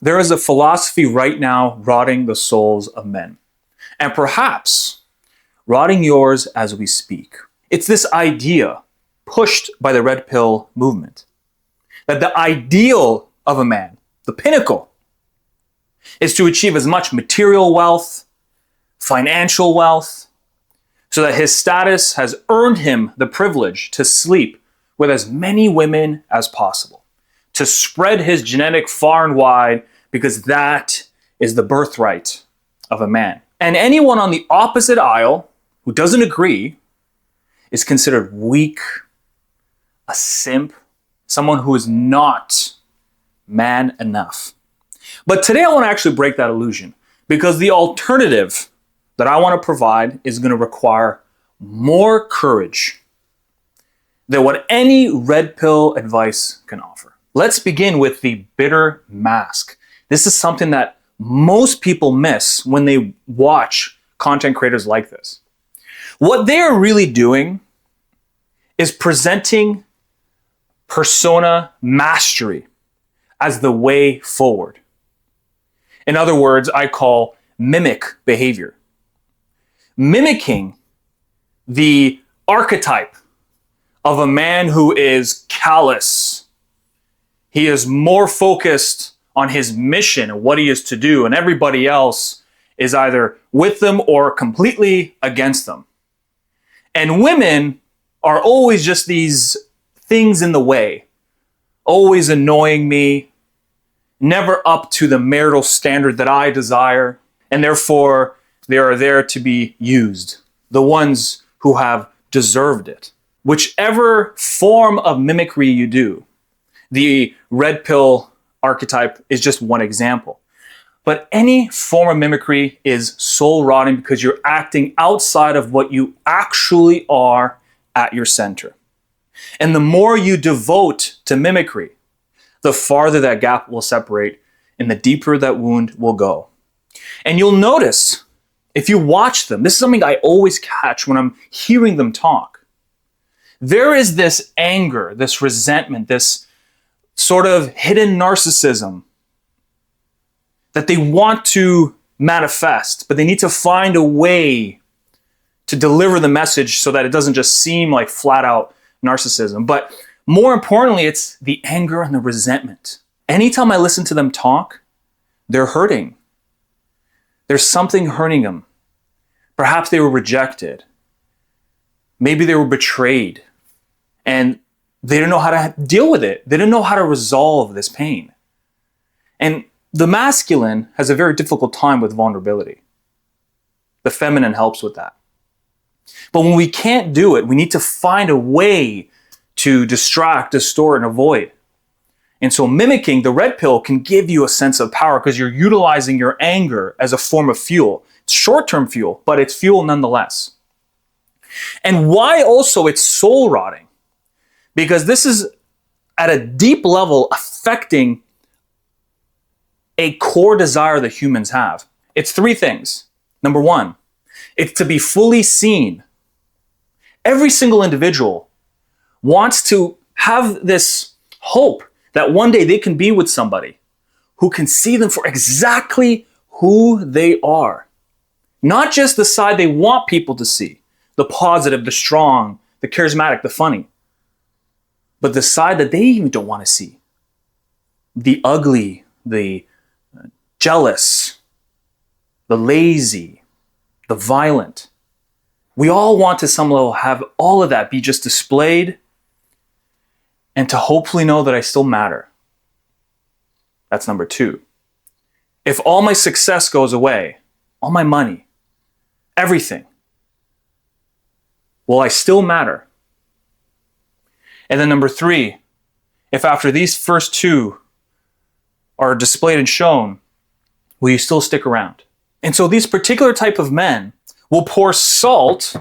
There is a philosophy right now rotting the souls of men, and perhaps rotting yours as we speak. It's this idea pushed by the red pill movement that the ideal of a man, the pinnacle, is to achieve as much material wealth, financial wealth, so that his status has earned him the privilege to sleep with as many women as possible, to spread his genetic far and wide, because that is the birthright of a man. And anyone on the opposite aisle who doesn't agree is considered weak, a simp, someone who is not man enough. But today I want to actually break that illusion, because the alternative that I want to provide is going to require more courage than what any red pill advice can offer. Let's begin with the bitter mask. This is something that most people miss when they watch content creators like this. What they are really doing is presenting persona mastery as the way forward. In other words, I call mimic behavior. Mimicking the archetype of a man who is callous. He is more focused on his mission and what he is to do, and everybody else is either with them or completely against them. And women are always just these things in the way, always annoying me, never up to the marital standard that I desire, and therefore they are there to be used, the ones who have deserved it. Whichever form of mimicry you do, the red pill archetype is just one example. But any form of mimicry is soul rotting, because you're acting outside of what you actually are at your center. And the more you devote to mimicry, the farther that gap will separate and the deeper that wound will go. And you'll notice, if you watch them, this is something I always catch when I'm hearing them talk. There is this anger, this resentment, this sort of hidden narcissism that they want to manifest, but they need to find a way to deliver the message so that it doesn't just seem like flat out narcissism. But more importantly, it's the anger and the resentment. Anytime I listen to them talk, they're hurting. There's something hurting them. Perhaps they were rejected. Maybe they were betrayed. And they didn't know how to deal with it. They didn't know how to resolve this pain. And the masculine has a very difficult time with vulnerability. The feminine helps with that. But when we can't do it, we need to find a way to distract, distort, and avoid. And so mimicking the red pill can give you a sense of power, because you're utilizing your anger as a form of fuel. It's short-term fuel, but it's fuel nonetheless. And why also it's soul rotting? Because this is at a deep level affecting a core desire that humans have. It's three things. Number one, it's to be fully seen. Every single individual wants to have this hope that one day they can be with somebody who can see them for exactly who they are. Not just the side they want people to see, the positive, the strong, the charismatic, the funny, but the side that they even don't want to see. The ugly, the jealous, the lazy, the violent. We all want to some level have all of that be just displayed, and to hopefully know that I still matter. That's number two. If all my success goes away, all my money, everything, will I still matter? And then number three, if after these first two are displayed and shown, will you still stick around? And so these particular type of men will pour salt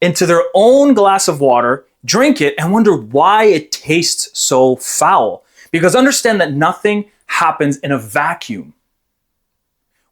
into their own glass of water, drink it, and wonder why it tastes so foul. Because understand that nothing happens in a vacuum.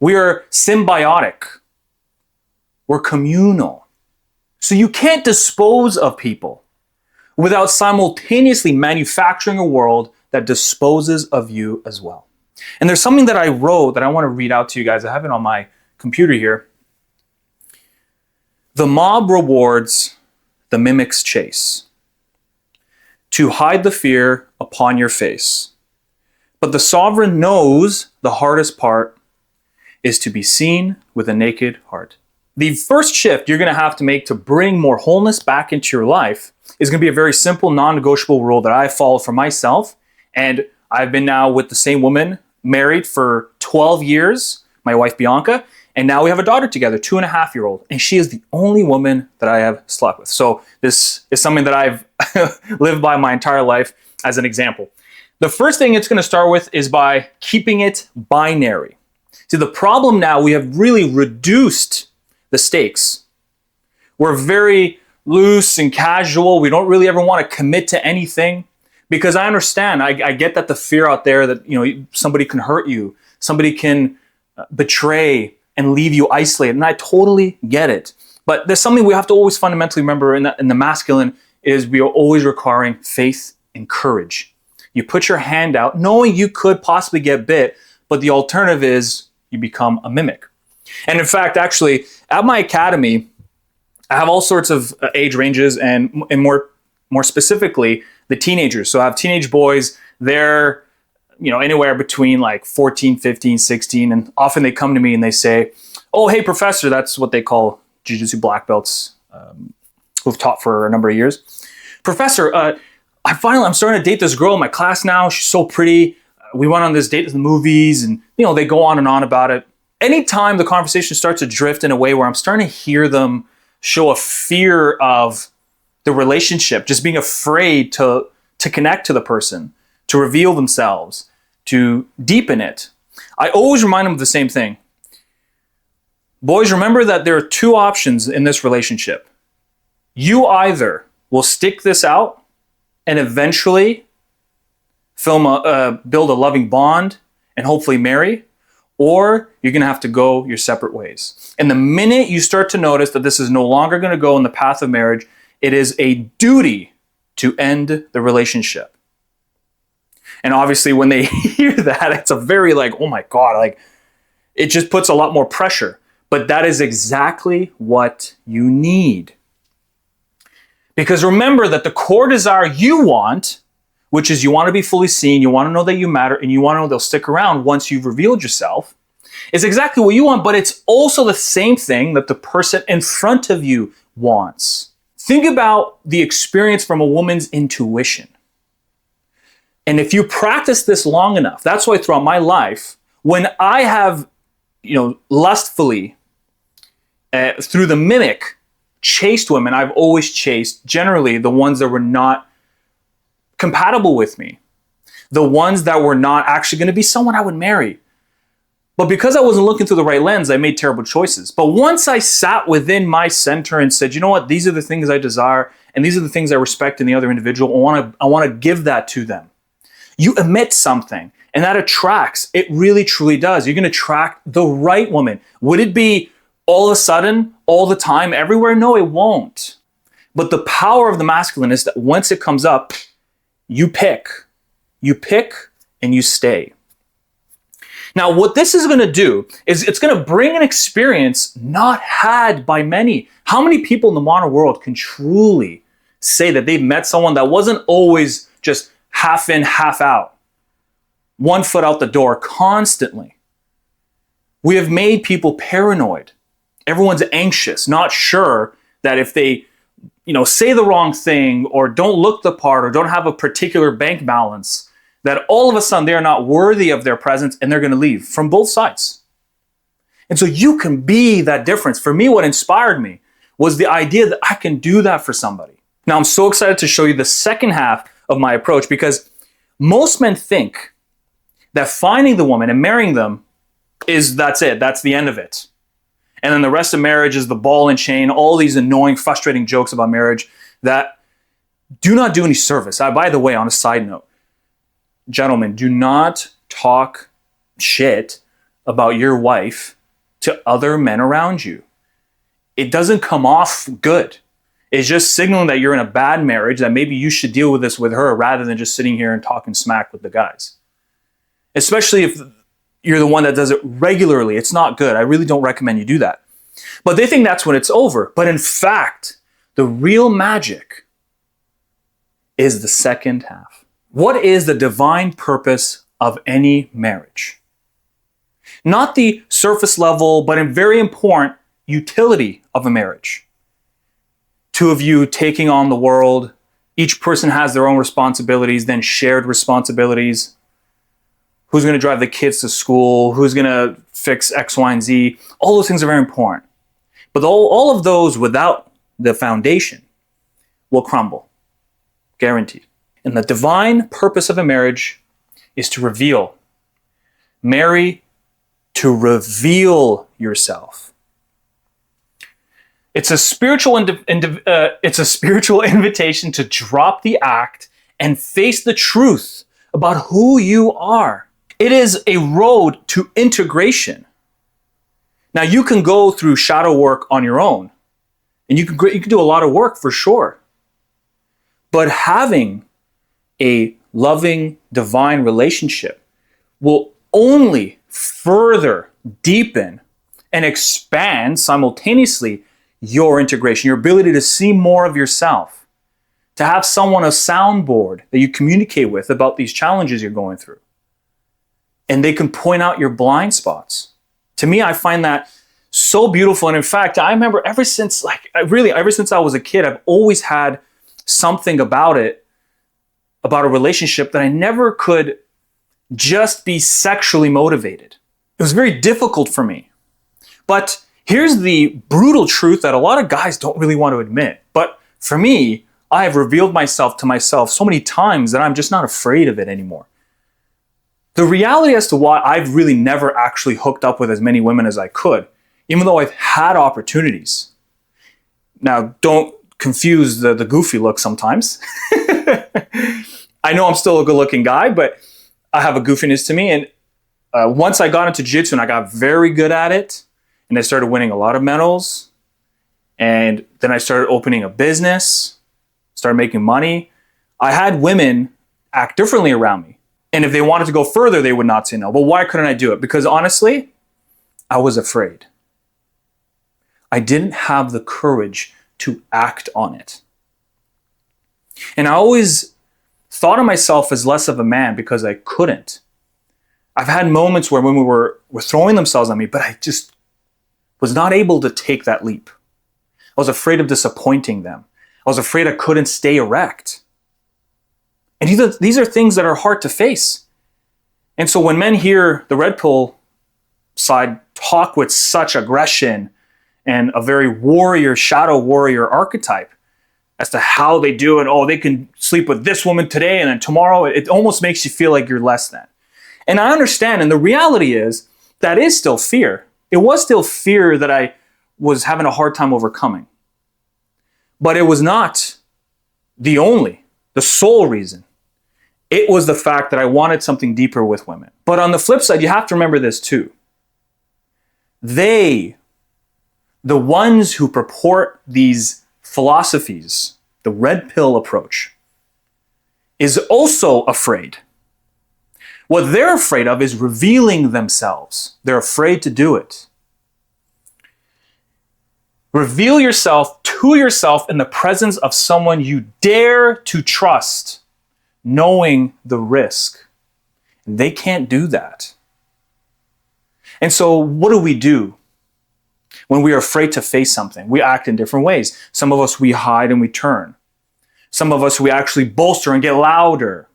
We are symbiotic. We're communal. So you can't dispose of people without simultaneously manufacturing a world that disposes of you as well. And there's something that I wrote that I want to read out to you guys. I have it on my computer here. The mob rewards, the mimics chase. To hide the fear upon your face. But the sovereign knows the hardest part is to be seen with a naked heart. The first shift you're going to have to make to bring more wholeness back into your life is going to be a very simple, non-negotiable rule that I follow for myself. And I've been now with the same woman, married for 12 years, my wife Bianca, and now we have a daughter together, 2.5-year-old, and she is the only woman that I have slept with. So this is something that I've lived by my entire life as an example. The first thing it's going to start with is by keeping it binary. See, the problem now, we have really reduced the stakes. We're very loose and casual. We don't really ever want to commit to anything because I understand. I get that the fear out there that, somebody can hurt you, somebody can betray and leave you isolated. And I totally get it. But there's something we have to always fundamentally remember in the masculine is we are always requiring faith and courage. You put your hand out knowing you could possibly get bit, but the alternative is you become a mimic. And in fact, actually, at my academy, I have all sorts of age ranges and more specifically, the teenagers. So I have teenage boys. They're anywhere between like 14, 15, 16. And often they come to me and they say, oh, hey, professor, that's what they call jiu-jitsu black belts who've taught for a number of years. Professor, I'm starting to date this girl in my class now. She's so pretty. We went on this date to the movies and, they go on and on about it. Anytime the conversation starts to drift in a way where I'm starting to hear them show a fear of the relationship, just being afraid to connect to the person, to reveal themselves, to deepen it, I always remind them of the same thing. Boys, remember that there are two options in this relationship. You either will stick this out and eventually build a loving bond and hopefully marry, or you're going to have to go your separate ways. And the minute you start to notice that this is no longer going to go in the path of marriage, it is a duty to end the relationship. And obviously when they hear that, it's a very oh my God, it just puts a lot more pressure. But that is exactly what you need. Because remember that the core desire you want, which is you want to be fully seen, you want to know that you matter, and you want to know they'll stick around once you've revealed yourself, is exactly what you want, but it's also the same thing that the person in front of you wants. Think about the experience from a woman's intuition. And if you practice this long enough, that's why throughout my life, when I have, lustfully, through the mimic, chased women, I've always chased generally the ones that were not compatible with me. The ones that were not actually going to be someone I would marry. But because I wasn't looking through the right lens, I made terrible choices. But once I sat within my center and said, you know what, these are the things I desire, and these are the things I respect in the other individual, I want to give that to them. You emit something, and that attracts. It really, truly does. You're going to attract the right woman. Would it be all of a sudden, all the time, everywhere? No, it won't. But the power of the masculine is that once it comes up, you pick. You pick and you stay. Now, what this is going to do is it's going to bring an experience not had by many. How many people in the modern world can truly say that they've met someone that wasn't always just half in, half out, 1 foot out the door constantly? We have made people paranoid. Everyone's anxious, not sure that if they, say the wrong thing or don't look the part or don't have a particular bank balance, that all of a sudden they're not worthy of their presence and they're going to leave from both sides. And so you can be that difference. For me, what inspired me was the idea that I can do that for somebody. Now, I'm so excited to show you the second half of my approach because most men think that finding the woman and marrying them that's it. That's the end of it. And then the rest of marriage is the ball and chain, all these annoying, frustrating jokes about marriage that do not do any service. By the way, on a side note, gentlemen, do not talk shit about your wife to other men around you. It doesn't come off good. It's just signaling that you're in a bad marriage, that maybe you should deal with this with her rather than just sitting here and talking smack with the guys. especially if you're the one that does it regularly. It's not good. I really don't recommend you do that. But they think that's when it's over. But in fact, the real magic is the second half. What is the divine purpose of any marriage? Not the surface level, but a very important utility of a marriage. Two of you taking on the world. Each person has their own responsibilities, then shared responsibilities. Who's going to drive the kids to school? Who's going to fix X, Y, and Z? All those things are very important. But all of those without the foundation will crumble. Guaranteed. And the divine purpose of a marriage is to reveal. Marry to reveal yourself. It's a spiritual invitation to drop the act and face the truth about who you are. It is a road to integration. Now, you can go through shadow work on your own, and you can do a lot of work for sure. But having a loving, divine relationship will only further deepen and expand simultaneously your integration, your ability to see more of yourself, to have someone, a soundboard that you communicate with about these challenges you're going through. And they can point out your blind spots. To me, I find that so beautiful. And in fact, I remember ever since I was a kid, I've always had something about a relationship that I never could just be sexually motivated. It was very difficult for me. But here's the brutal truth that a lot of guys don't really want to admit. But for me, I have revealed myself to myself so many times that I'm just not afraid of it anymore. The reality as to why I've really never actually hooked up with as many women as I could, even though I've had opportunities. Now, don't confuse the goofy look sometimes. I know I'm still a good-looking guy, but I have a goofiness to me. And once I got into jiu-jitsu and I got very good at it, and I started winning a lot of medals, and then I started opening a business, started making money, I had women act differently around me. And if they wanted to go further, they would not say no. But why couldn't I do it? Because honestly, I was afraid. I didn't have the courage to act on it. And I always thought of myself as less of a man because I couldn't. I've had moments where women were throwing themselves on me, but I just was not able to take that leap. I was afraid of disappointing them. I was afraid I couldn't stay erect. And these are things that are hard to face. And so when men hear the red pill side talk with such aggression and a very shadow warrior archetype as to how they do it, they can sleep with this woman today and then tomorrow, it almost makes you feel like you're less than. And I understand, and the reality is that is still fear. It was still fear that I was having a hard time overcoming. But it was not the sole reason. It was the fact that I wanted something deeper with women. But on the flip side, you have to remember this too. The ones who purport these philosophies, the red pill approach, is also afraid. What they're afraid of is revealing themselves. They're afraid to do it. Reveal yourself to yourself in the presence of someone you dare to trust, knowing the risk. And they can't do that. And so what do? When we are afraid to face something? We act in different ways. Some of us, we hide and we turn. Some of us, we actually bolster and get louder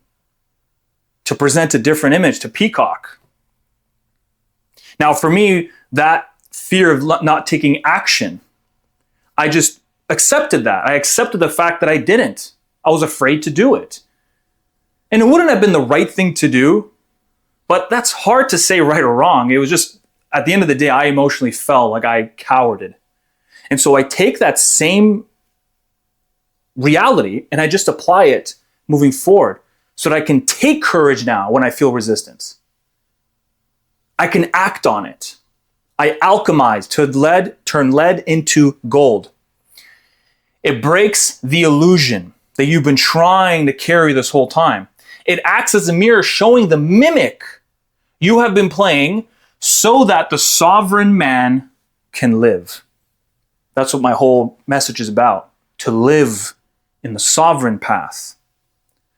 to present a different image, to peacock. Now, for me, that fear of not taking action, I just accepted that. I accepted the fact that I didn't. I was afraid to do it. And it wouldn't have been the right thing to do, but that's hard to say right or wrong. It was just, at the end of the day, I emotionally felt like I cowarded. And so I take that same reality and I just apply it moving forward so that I can take courage now when I feel resistance. I can act on it. I alchemize to turn lead into gold. It breaks the illusion that you've been trying to carry this whole time. It acts as a mirror showing the mimic you have been playing so that the sovereign man can live. That's what my whole message is about. To live in the sovereign path.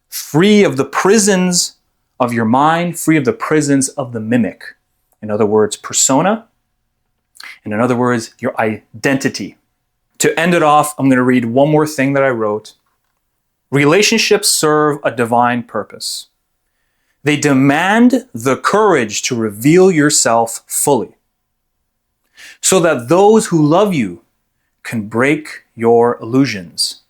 Free of the prisons of your mind, free of the prisons of the mimic. In other words, persona. And in other words, your identity. To end it off, I'm going to read one more thing that I wrote. Relationships serve a divine purpose. They demand the courage to reveal yourself fully, so that those who love you can break your illusions